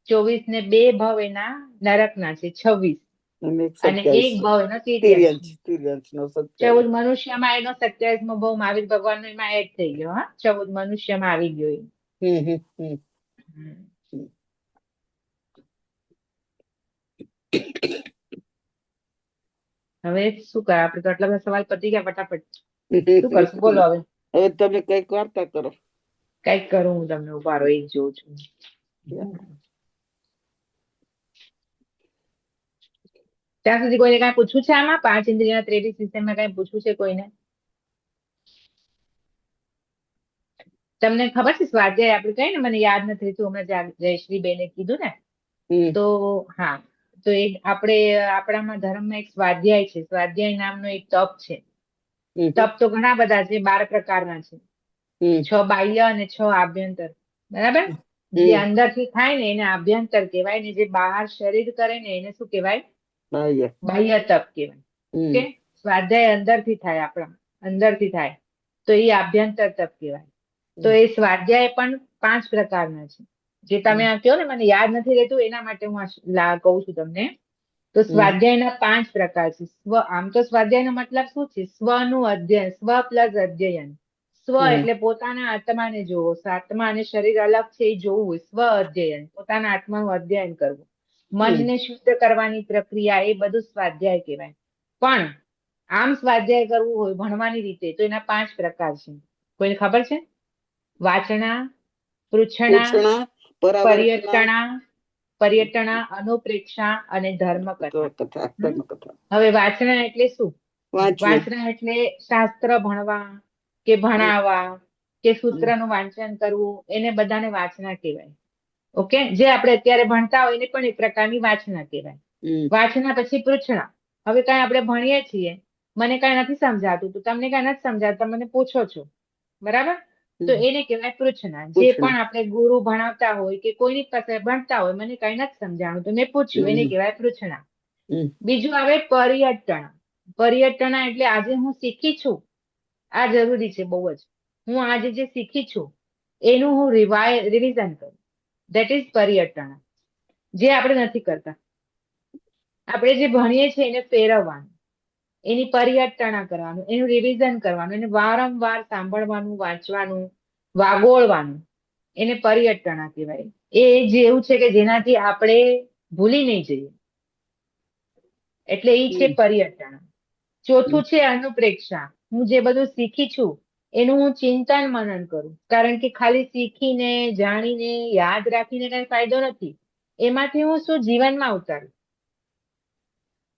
24 ને 2 ભાવ એના નરકના છે, 26. અને 1 ભાવ એનો તિર્યંશ. 14 મનુષ્યમાં એનો 27મો ભાવ મહાવીર ભગવાનનો એમાં એડ થઈ ગયો. હા, 14 મનુષ્યમાં આવી ગયો એ. હવે શું કરે? આપણે તો આટલા બધા સવાલ પતી ગયા ફટાફટ. શું કરશું બોલો હવે? હવે તમે કઈક વાર્તા કરો. કઈક કરું હું તમને. ઉભા રહો, એક જોઉં છું. ત્યાં સુધી કોઈને કઈ પૂછવું છે આમાં? 5 ઇન્દ્રિયના 23 સિસ્ટમમાં કઈ પૂછવું છે કોઈને? તમને ખબર છે સ્વાધ્યાય આપણે કહીએ ને, મને યાદ નથી રહેતું, હમણાં જયશ્રી બેને કીધું ને, તો હા, તો એક આપણામાં ધર્મમાં એક સ્વાધ્યાય છે. સ્વાધ્યાય નામનો એક તપ છે. તપ તો ઘણા બધા છે, 12 પ્રકારના છે. 6 બાહ્ય અને 6 આભ્યંતર. બરાબર? જે અંદરથી થાય ને એને આભ્યંતર કહેવાય, ને જે બહાર શરીર કરે ને એને શું કહેવાય? બાહ્ય તપ કહેવાય. ઓકે? સ્વાધ્યાય અંદરથી થાય, આપણા અંદરથી થાય તો એ આભ્યંતર તપ કહેવાય. તો એ સ્વાધ્યાય પણ 5 પ્રકારના છે. જે તમે કહો ને મને યાદ નથી રહેતું, એના માટે હું કહું છું તમને. તો સ્વાધ્યાયના 5 પ્રકાર છે. આમ તો સ્વાધ્યાયનો મતલબ શું છે? સ્વનું અધ્યયન, સ્વ પ્લસ અધ્યયન. સ્વ એટલે પોતાના આત્માને જોવો, આત્મા અને શરીર અલગ છે એ જોવું. સ્વ અધ્યયન, પોતાના આત્માનું અધ્યયન કરવું. મનને શુદ્ધ કરવાની પ્રક્રિયા, એ બધું સ્વાધ્યાય કહેવાય. પણ આમ સ્વાધ્યાય કરવું હોય ભણવાની રીતે તો એના 5 પ્રકાર છે. કોઈને ખબર છે? વાચના, પૃચ્છણા, પર્યટના, અનુપ્રેક્ષા અને ધર્મકથા. હવે વાચના એટલે શું? વાચના એટલે શાસ્ત્ર ભણવા કે ભણાવવા કે સૂત્રનું વાંચન કરવું, એને બધાને વાચના કહેવાય. ઓકે? જે આપણે અત્યારે ભણતા હોય એને પણ એક પ્રકારની વાચના કહેવાય. વાચના પછી પૃચ્છણા. હવે કઈ આપણે ભણીએ છીએ, મને કઈ નથી સમજાતું, તો તમને કઈ નથી સમજાતું, તમે મને પૂછો છો, બરાબર? તો એને કહેવાય પૃચ્છના. જે પણ આપણે ગુરુ ભણાવતા હોય કે કોઈની પાસે ભણતા હોય, મને કઈ નથી સમજાણું તો મેં પૂછ્યું, એને કહેવાય પૃચ્છના. બીજું આવે પર્યટના. પર્યટના એટલે આજે હું શીખી છું, આ જરૂરી છે બહુ જ. હું આજે જે શીખી છું એનું હું રિવિઝન કરું. ધેટ ઇઝ પર્યટના. જે આપણે નથી કરતા. આપણે જે ભણીએ છીએ એને ફેરવવાનું, એની પર્યટના કરવાનું, એનું રિવિઝન કરવાનું, એને વારંવાર સાંભળવાનું, વાંચવાનું, વાગોળવાનું, એને પર્યટના કહેવાય. એ જેવું છે કે જેનાથી આપણે ભૂલી નહીં જઈએ, એટલે એ છે પર્યટના. ચોથું છે અનુપ્રેક્ષા. હું જે બધું શીખી છું એનું હું ચિંતન મનન કરું. કારણ કે ખાલી શીખીને, જાણીને, યાદ રાખીને કઈ ફાયદો નથી. એમાંથી હું શું જીવનમાં ઉતારું.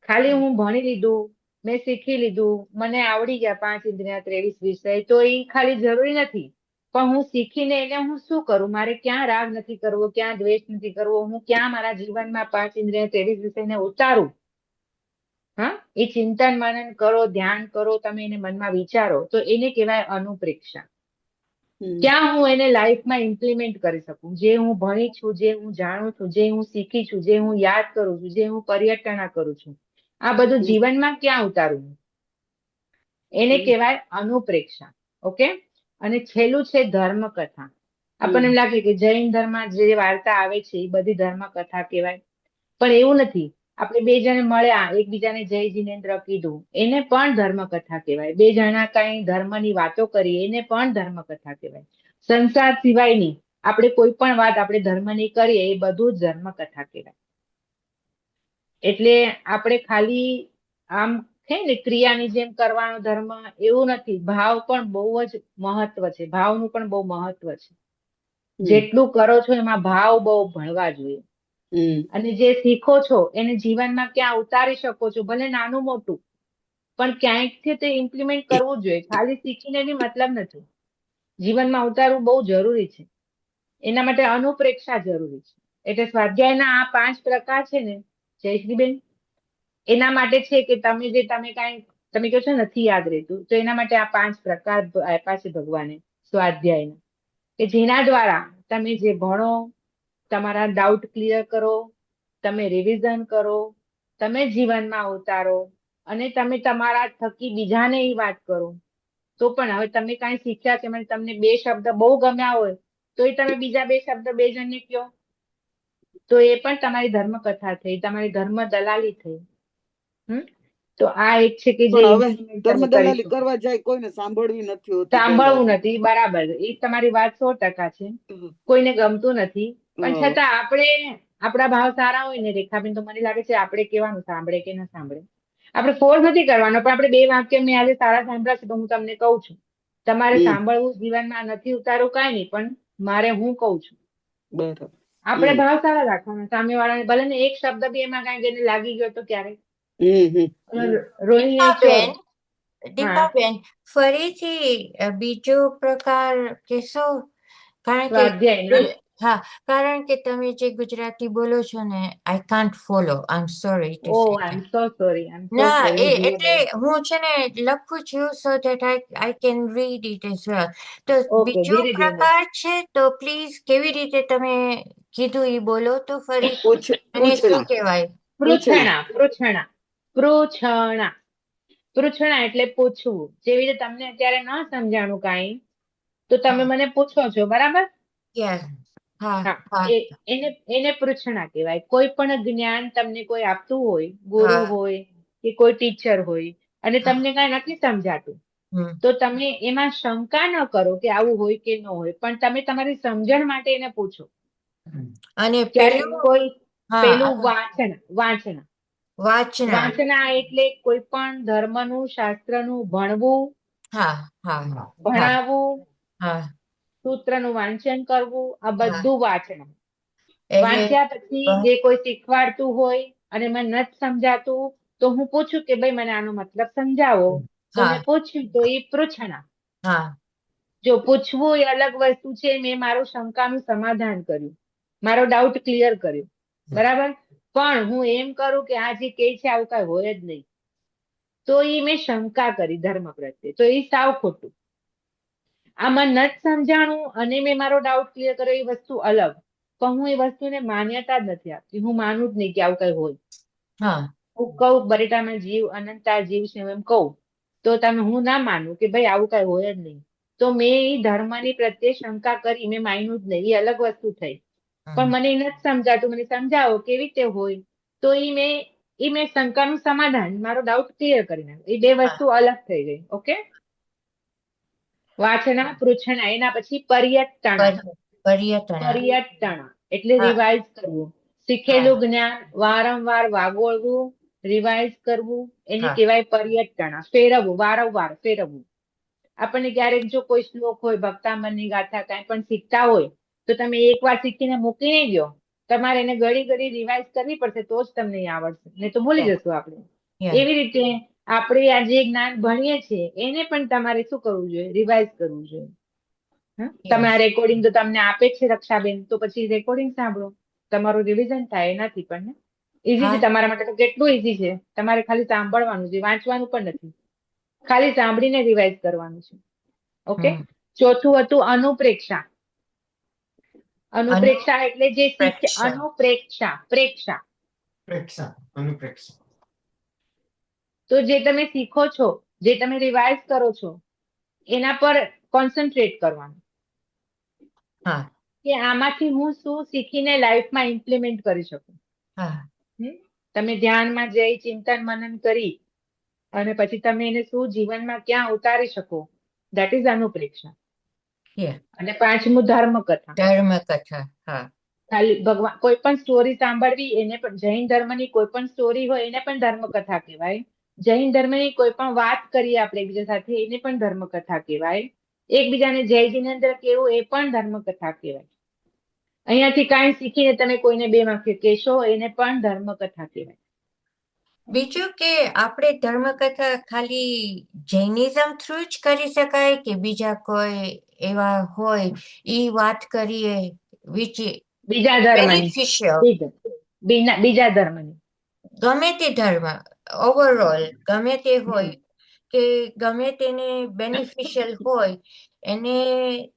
ખાલી હું ભણી લીધું, મેં શીખી લીધું, મને આવડી ગયા 5 ઇન્દ્રિયના 23 વિષય, તો એ ખાલી જરૂરી નથી. પણ હું શીખીને એને હું શું કરું? મારે ક્યાં રાગ નથી કરવો, ક્યાં દ્વેષ નથી કરવો, હું ક્યાં મારા જીવનમાં 5 ઇન્દ્રિયના 23 વિષયને ઉતારું. હા, એ ચિંતન મનન કરો, ધ્યાન કરો, તમે એને મનમાં વિચારો, તો એને કહેવાય અનુપ્રેક્ષા. ક્યાં હું એને લાઈફમાં ઇમ્પ્લિમેન્ટ કરી શકું? જે હું ભણી છું, જે હું જાણું છું, જે હું શીખી છું, જે હું યાદ કરું છું, જે હું પર્યટના કરું છું, આ બધું જીવનમાં ક્યાં ઉતારું? એને કહેવાય અનુપ્રેક્ષા. ઓકે? અને છેલ્લું છે ધર્મકથા. આપણને એમ લાગે કે જૈન ધર્મમાં જે વાર્તા આવે છે એ બધી ધર્મકથા કહેવાય, પણ એવું નથી. આપણે બે જણ મળ્યા, એકબીજાને જય જીનેન્દ્ર કીધું, એને પણ ધર્મ કથા કહેવાય. બે જણા કઈ ધર્મની વાતો કરી, એને પણ ધર્મ કથા કહેવાય. સંસાર સિવાયની આપણે કોઈ પણ વાત આપણે ધર્મની કરીએ, એ બધું જ ધર્મ કથા કહેવાય. એટલે આપણે ખાલી આમ છે ને ક્રિયાની જેમ કરવાનો ધર્મ એવું નથી. ભાવ પણ બહુ જ મહત્વ છે. ભાવનું પણ બહુ મહત્વ છે. જેટલું કરો છો એમાં ભાવ બહુ ભળવા જોઈએ. અને જે શીખો છો એને જીવનમાં ક્યાં ઉતારી શકો છો, ભલે નાનું મોટું, પણ ક્યાંકથી તે ઇમ્પ્લિમેન્ટ કરવું જોઈએ. ખાલી શીખીને બી મતલબ નથી. જીવનમાં ઉતારવું બહુ જરૂરી છે. એના માટે અનુપ્રેક્ષા જરૂરી છે. એટલે સ્વાધ્યાયના આ 5 પ્રકાર છે ને જયશ્રીબેન, એના માટે છે કે તમે કાંઈ તમે કહો છો નથી યાદ રહેતું, તો એના માટે આ 5 પ્રકાર આપ્યા છે ભગવાને સ્વાધ્યાયના, કે જેના દ્વારા તમે જે ભણો, તમારા ડાઉટ ક્લિયર કરો, તમે રિવિઝન કરો, તમે જીવનમાં ઉતારો, અને તમે તમારા થકી બીજાને એ વાત કરો. તો પણ હવે તમે કાંઈ શીખ્યા છે, તમને 2 શબ્દ બહુ ગમ્યા હોય, તો એ તમે બીજા 2 શબ્દ 2 જણને કહો, તો એ પણ તમારી ધર્મ કથા થઈ, તમારી ધર્મ દલાલી થઈ. તો આ એક છે કે જે પણ હવે implement ધર્મ તમે કરી દલાલી શકો. કરવા જાય કોઈને સાંભળવી નથી હોતી. સાંભળવું નથી, બરાબર, એ તમારી વાત 100% છે. કોઈને ગમતું નથી, પણ છતાં આપણે આપણા ભાવ સારા હોય ને રેખાબેન, તો મને લાગે છે આપણે કહેવાનું સાંભળે કે ના સાંભળે. આપણે ફોર્સ નથી કરવાનો, પણ આપણે 2 વાક્ય મેં આજે સારા સાંભળ્યા છે તો હું તમને કહું છું. તમારે સાંભળવું જીવનમાં નથી ઉતારવું કાંઈ નહીં, પણ મારે હું કહું છું. બરાબર. આપણે ભાવ સારા રાખવાના. સામે વાળાને ભલે ને એક શબ્દ બી એમાં કાંઈ એને લાગી ગયો તો ક્યારે રોહિણી ચોર. દીપાબેન, ફરીથી બીજો પ્રકાર કહેશો? કારણ કે સ્વાધ્યાય હા, કારણ કે તમે જે ગુજરાતી બોલો છો ને, I can't follow. I am sorry to say. I am so sorry. ના, એટલે હું છે ને લખું છું so that I can read it as well. તો ઓકે, બીજો ધીરે ધીરે. પ્રકાર છે, તો પ્લીઝ કેવી રીતે તમે કીધું એ બોલો તો ફરી. અને શું પૂછણા. કહેવાય? પૃચ્છણા. પૃચ્છણા. પૃચ્છણા. પૃચ્છણા એટલે પૂછવું. જેવી રીતે તમને અત્યારે ન સમજાણું કાંઈ, તો તમે મને પૂછો છો, બરાબર? યસ. હા, હા, હા, એને પૃચ્છણા કહેવાય. કોઈ પણ જ્ઞાન તમને કોઈ આપતું હોય, ગુરુ હા, હોય કે કોઈ ટીચર હોય, અને હા. તમને કાંઈ નથી સમજાતું, હમ. તો તમે એમાં શંકા ન કરો કે આવું હોય કે ન હોય, પણ તમે તમારી સમજણ માટે એને પૂછો. અને ક્યારેક કોઈ પેલું હા, વાંચના વાંચના. એટલે કોઈ પણ ધર્મનું શાસ્ત્રનું ભણવું, હા, હા, હા, ભણાવવું, હા, સૂત્રનું વાંચન કરવું, આ હા. બધું વાંચન. એટલે વાંચ્યા પછી જે કોઈ શીખવાડતું હોય અને મને નથી સમજાતું, તો હું પૂછું કે ભાઈ મને આનો મતલબ સમજાવો. તો હા, મેં પૂછ્યું તો એ પૃચ્છણા. હા, જો પૂછવું એ અલગ વસ્તુ છે. મેં મારું શંકાનું સમાધાન કર્યું, મારો ડાઉટ ક્લિયર કર્યો, બરાબર. પણ હું એમ કરું કે આ જે કે છે આવું કઈ હોય જ નહીં, તો એ મેં શંકા કરી ધર્મ પ્રત્યે, તો એ સાવ ખોટું. આમાં નથી સમજાણું અને મેં મારો ડાઉટ ક્લિયર કર્યો, એ વસ્તુ અલગ. પણ હું એ વસ્તુને માન્યતા જ નથી આપતી. હું માનું જ નહીં કે આવું કઈ હોય. હા. હું કહું બરેટામાં જીવ અનંતા જીવ છે એમ કહું, તો હું ના માનું કે ભાઈ આવું કઈ હોય જ નહીં, તો મેં એ ધર્મની પ્રત્યે શંકા કરી, મેં માન્યું જ નહીં. એ અલગ વસ્તુ થઈ. પણ મને એ નથી સમજાતું, મને સમજાવો કેવી રીતે હોય. તો મેં શંકાનું સમાધાન, મારો ડાઉટ ક્લિયર કરી નાખ્યો. એ 2 વસ્તુ અલગ થઈ ગઈ. ઓકે. વાંચના, પૃચ્છના. એના પછી પર્યટના. પર્યટન. પર્યટના એટલે હા, રિવાઇઝ કરવું. હા, શીખેલું જ્ઞાન વારંવાર વાગોળવું, રિવાઇઝ કરવું, એને હા, કહેવાય પર્યટના. ફેરવવું, વારંવાર ફેરવવું. આપણને ક્યારેક જો કોઈ શ્લોક હોય, ભક્તામનની ગાથા કાંઈ પણ શીખતા હોય, તો તમે એકવાર શીખીને મૂકી નહીં દો. તમારે એને ઘડી ઘડી રિવાઇઝ કરવી પડશે, તો જ તમને એ આવડશે, નહીં તો ભૂલી યસ, જશું આપણે. યસ. એવી રીતે આપણે આ જે જ્ઞાન ભણીએ છીએ એને પણ તમારે શું કરવું જોઈએ? રિવાઇઝ કરવું જોઈએ. તમે આ રેકોર્ડિંગ તો તમને આપે છે રક્ષાબેન, તો પછી રેકોર્ડિંગ સાંભળો, તમારું રિવિઝન થાય. એનાથી પણ ઈઝી છે તમારા માટે. તો કેટલું ઈઝી છે. તમારે ખાલી સાંભળવાનું છે, વાંચવાનું પણ નથી, ખાલી સાંભળીને રિવાઇઝ કરવાનું છે. ઓકે. ચોથું હતું અનુપ્રેક્ષા. અનુપ્રેક્ષા એટલે જે અનુપ્રેક્ષા, અનુપ્રેક્ષા. તો જે તમે શીખો છો, જે તમે રિવાઇઝ કરો છો, એના પર કોન્સન્ટ્રેટ કરવાનું. હા, કે આમાંથી હું શું શીખીને લાઈફમાં ઇમ્પ્લિમેન્ટ કરી શકું. હા, તમે ધ્યાનમાં જઈ ચિંતન મનન કરી અને પછી તમે એને શું જીવનમાં ક્યાં ઉતારી શકો, દેટ ઇઝ અનુપ્રેક્ષા. Yeah. અને પાંચમું ધર્મ કથા. ધર્મ કથા. હા. ખાલી ભગવાન કોઈ પણ સ્ટોરી સાંભળવી, એને પણ જૈન ધર્મની કોઈ પણ સ્ટોરી હોય એને પણ ધર્મ કથા કહેવાય. જૈન ધર્મની કોઈ પણ વાત કરીએ આપણે એકબીજા સાથે એને પણ ધર્મ કથા કહેવાય. એકબીજાને જય જિનેન્દ્ર કેવું એ પણ ધર્મ કથા કહેવાય. અહીંયાથી કાંઈ શીખીને તમે કોઈને બે વાક્ય કહેશો એને પણ ધર્મ કથા કહેવાય. બીજું કે આપણે ધર્મકથા ખાલી જૈનિઝમ થ્રુ જ કરી શકાય કે બીજા કોઈ એવા હોય ઈ વાત કરીએ વિચ બીજા ધર્મની, બેનિફિશિયલ, બીજા ધર્મની, ગમે તે ધર્મ ઓવરઓલ ગમે તે હોય કે ગમે તેને બેનિફિશિયલ હોય એને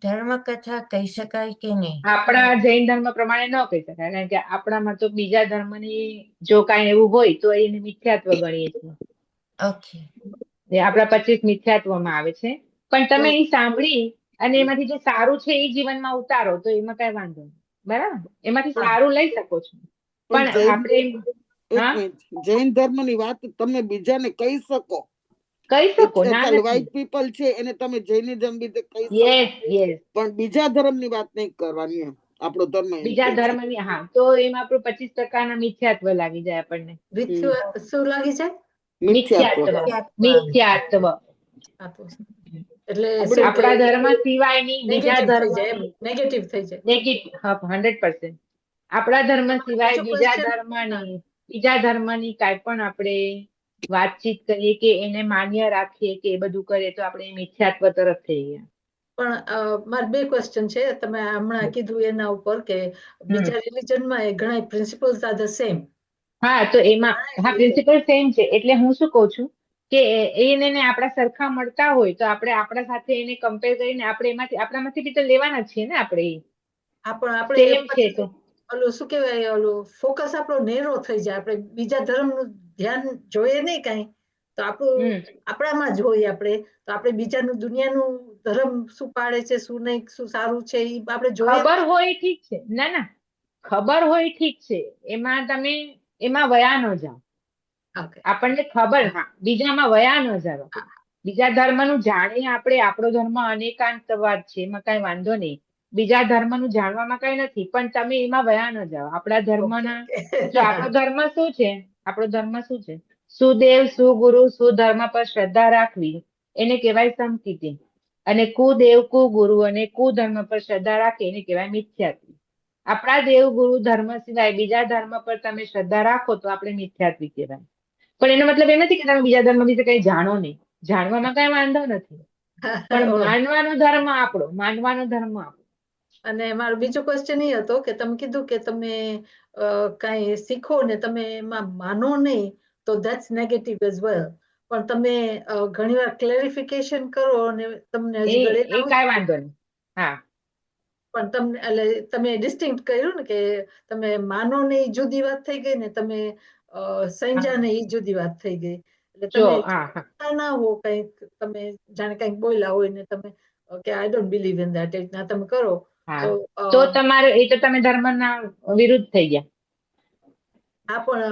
ધર્મકથા કહી શકાય કે નહીં? આપણા જૈન ધર્મ પ્રમાણે ન કહી શકાય, કારણ કે આપણામાં તો બીજા ધર્મની જો કાંઈ એવું હોય તો એને મિથ્યાત્વ ગણીએ છીએ. ઓકે. એ આપણા 25 મિથ્યાત્વમાં આવે છે. પણ તમે એ સાંભળી અને એમાંથી જે સારું છે એ જીવનમાં ઉતારો તો એમાં કઈ વાંધો નહીં, બરાબર? એમાંથી સારું લઈ શકો છો. પણ આપણે એક મિનિટ, જૈન ધર્મની વાત તમે બીજાને કહી શકો? કહી શકો, ના નથી. વ્હાઇટ પીપલ છે એને તમે જૈનિઝમ વિશે કહી શકો, યસ યસ, પણ બીજા ધર્મની વાત નહીં કરવાની એમ આપણો ધર્મ એમ બીજા કહે છે. ધર્મની, હા, તો એમાં આપણું 25% મિથ્યાત્વ લાગી જાય આપણને. શું લાગી જાય? મિથ્યાત્વ. મિથ્યાત્વ એટલે આપણા ધર્મ સિવાયની બીજા ધર્મ નેગેટિવ થઈ જાય. નેગેટિવ, 100%. આપણા ધર્મ સિવાય બીજો બીજા question? ધર્મની કાંઈ પણ આપણે વાતચીત કરીએ કે એને માન્ય રાખીએ કે એ બધું કરીએ તો આપણે મિથ્યાત્વ તરફ થઈ ગયા. પણ મારે બે ક્વેશ્ચન છે. તમે હમણાં કીધું એના ઉપર કે બીજા રિલિજનમાં એ ઘણા પ્રિન્સિપલ્સ આર ધ સેમ. હા, તો એમાં હા પ્રિન્સિપલ સેમ છે. એટલે હું શું કહું છું કે એને આપણા સરખા મળતા હોય તો આપણે આપણા સાથે એને કમ્પેર કરીને આપણે આપણામાંથી બી તો લેવાના છીએ ને આપણે. આપણે સેમ છે તો ઓલું શું કહેવાય, ઓલું ફોકસ આપણો નેરો થઈ જાય. આપણે બીજા ધર્મનું ધ્યાન જોઈએ નહીં કાંઈ, તો આપણું આપણામાં જ હોય. આપણે તો આપણે બીજાનું દુનિયાનું ધર્મ શું પાડે છે, શું નહીં, શું સારું છે એ આપણે જોઈએ. ખબર હોય ઠીક છે, ના ના, ખબર હોય ઠીક છે, એમાં વયા ન જાઓ. આપણને ખબર, હા, બીજામાં વયા ન જાઓ. બીજા ધર્મનું જાણીએ આપણે, આપણો ધર્મ અનેકાંતવાદ છે, એમાં કઈ વાંધો નહીં. બીજા ધર્મનું જાણવામાં કઈ નથી, પણ તમે એમાં વયા ન જાઓ. આપણા ધર્મના જો આપણો ધર્મ શું છે, આપણો ધર્મ શું છે? સુદેવ, સુગુરુ, સુધર્મ પર શ્રદ્ધા રાખવી એને કહેવાય સમકીર્તિ. અને કુદેવ, કુગુરુ અને કુધર્મ પર શ્રદ્ધા રાખે એને કહેવાય મિથ્યાત્વી. આપણા દેવ ગુરુ ધર્મ સિવાય બીજા ધર્મ પર તમે શ્રદ્ધા રાખો તો આપણે મિથ્યાત્વી કહેવાય. પણ એનો મતલબ એ નથી કે તમે બીજા ધર્મ વિશે કઈ જાણો નહીં. જાણવામાં કઈ વાંધો નથી, પણ માનવાનો ધર્મ આપણો, માનવાનો ધર્મ આપણો. અને મારો બીજો ક્વેશ્ચન એ હતો કે તમે કીધું કે તમે કઈ શીખો ને તમે એમાં માનો નહીં તો ધેટ્સ નેગેટિવ એઝ વેલ. પણ તમે ઘણીવાર ક્લેરિફિકેશન કરો અને તમને હજી એ ગળે કઈ વાંધો નહીં. હા, પણ તમને એટલે તમે ડિસ્ટિંક્ટ કર્યું ને કે તમે માનો ને એ જુદી વાત થઈ ગઈ ને તમે સમજ્યા ને એ જુદી વાત થઈ ગઈ. એટલે તમે ના હો કઈક, તમે જાણે કઈક બોલ્યા હોય ને તમે કે I don't believe in that, એ રીતના તમે કરો તો તમારે એ તો તમે ધર્મના વિરુદ્ધ થઈ ગયા. હા, પણ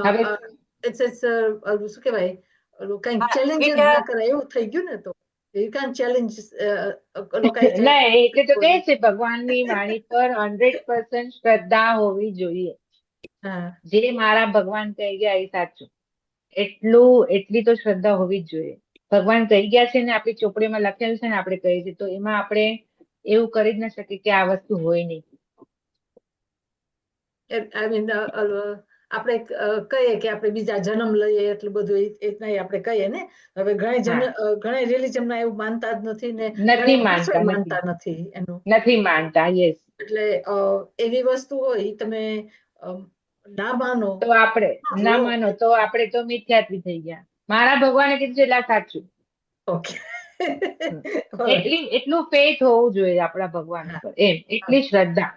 ઇટ્સ શું કહેવાય, કઈક ચેલેન્જ ના કરે એવું થઈ ગયું ને. તો you can't challenge ના, એટલે તો કહે છે ભગવાનની વાણી પર 100% શ્રદ્ધા હોવી જોઈએ. જે મારા ભગવાન કહી ગયા એ સાચું, એટલી તો શ્રદ્ધા હોવી જ જોઈએ. ભગવાન કહી ગયા છે ને આપણી ચોપડીમાં લખેલું છે ને આપણે કહીએ છીએ, તો એમાં આપણે એવું કરી જ ન શકીએ કે આ વસ્તુ હોય નહીં. આઈ મીન આપણે કહીએ કે આપણે બીજા જન્મ લઈએ એટલું બધું એ આપણે કહીએ ને. હવે ઘણા રિલિજનમાં એવું માનતા જ નથી ને માનતા નથી એનું, નથી માનતા. યસ, એટલે એવી વસ્તુ હોય તમે ના માનો તો આપણે તો મિથ્યાત્વી થઈ ગયા. મારા ભગવાને કીધું છે એટલે સાચું. ઓકે, એટલું ફેથ હોવું જોઈએ આપણા ભગવાન પર, એમ એટલી શ્રદ્ધા.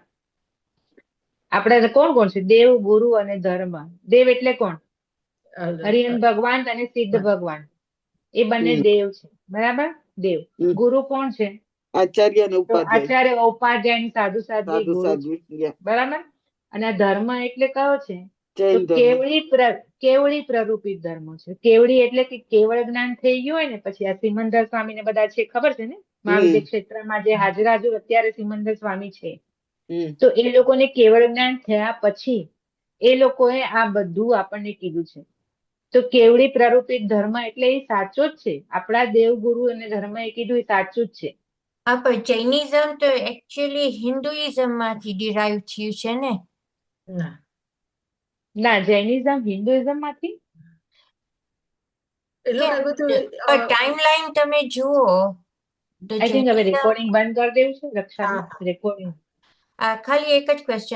આપણે કોણ છે? દેવ, ગુરુ અને ધર્મ. દેવ એટલે કોણ? હરિહર ભગવાન અને સિદ્ધ ભગવાન, એ બંને દેવ છે, બરાબર? દેવ. ગુરુ કોણ છે? આચાર્ય ઉપાધ્યાય, સાધુ સાધ્વી ગુરુ, બરાબર? અને ધર્મ એટલે કયો છે? તો જૈન ધર્મ. કેવળી પ્રરૂપિત ધર્મ છે. કેવળી એટલે કે કેવળ જ્ઞાન થઈ ગયું હોય ને પછી આ સિમંદર સ્વામી ને બધા છે ખબર છે ને મહાવિદ્ય ક્ષેત્રમાં જે હાજર અત્યારે સિમંદર સ્વામી છે. તો એ લોકોને કેવળ જ્ઞાન થયા પછી એ લોકોએ આ બધું આપણને કીધું છે. તો કેવળી પ્રરૂપિત ધર્મ એટલે એ સાચો જ છે. આપણા દેવગુરુ અને ધર્મ એ કીધું એ સાચું જ છે. હા, પણ જૈનિઝમ તો એકચ્યુઅલી હિન્દુઇઝમ માંથી ડિરાઈવ થયું છે ને? ના, જૈનિઝમ હિન્દુઇઝમ માંથી ટાઈમલાઈન તમે જુઓ તો આઈ થિંક હવે રેકોર્ડિંગ બંધ કરી દેવું છે. રક્ષા રેકોર્ડિંગ ખાલી એક જ ક્વેશ્ચન